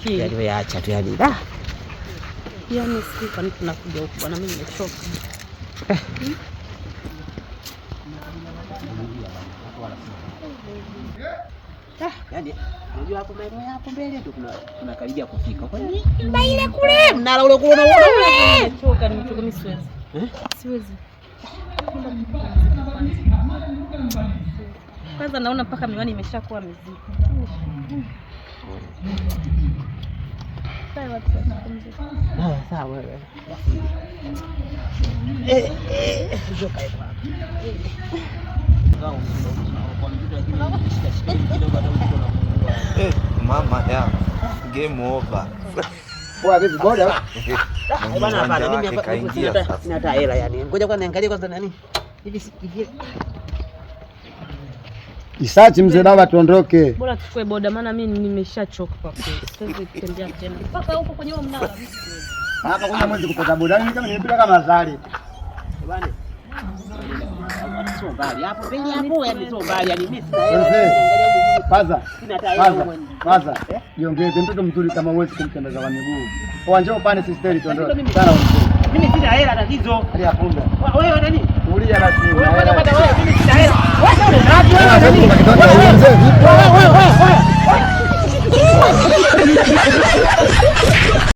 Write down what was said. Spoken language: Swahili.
Yaani wewe acha tu yani. Yaani siku kwani tunakuja huko bwana, mimi nimechoka. Yaani unajua hapo mbele tu kuna karibia kufika. Kwa nini? Nyumba ile kule. Mnala ule kule unaona. Nimechoka, mimi siwezi. Siwezi. Kwanza naona mpaka miwani imeshakuwa mizito. Sawa wewe. Mama ya game over. Poa vipi boda? Bwana hapana, mimi hapa sina hata hela yani. Ngoja kwanza niangalie kwanza nani. Hivi sikije. Isachi mzee baba tuondoke. Bora tuchukue boda maana mimi nimeshachoka kwa kweli. Siwezi kutembea tena. Mpaka huko kwenye huo mnara. Hapa kuna mwezi kupata boda. Mimi kama nimepita kama zali. Bwana. Sio mbali. Hapo mbele hapo yani sio mbali yani mimi sina hela. Paza. Paza. Jiongeze mtoto mzuri kama uwezi kumtembeza kwa miguu. Uwanja upande sisteri tuondoke. Sana mimi sina hela tatizo. Hali ya punda. Wewe nani? Tulia na simu. Wewe mimi sina hela. Wewe nani? Wewe.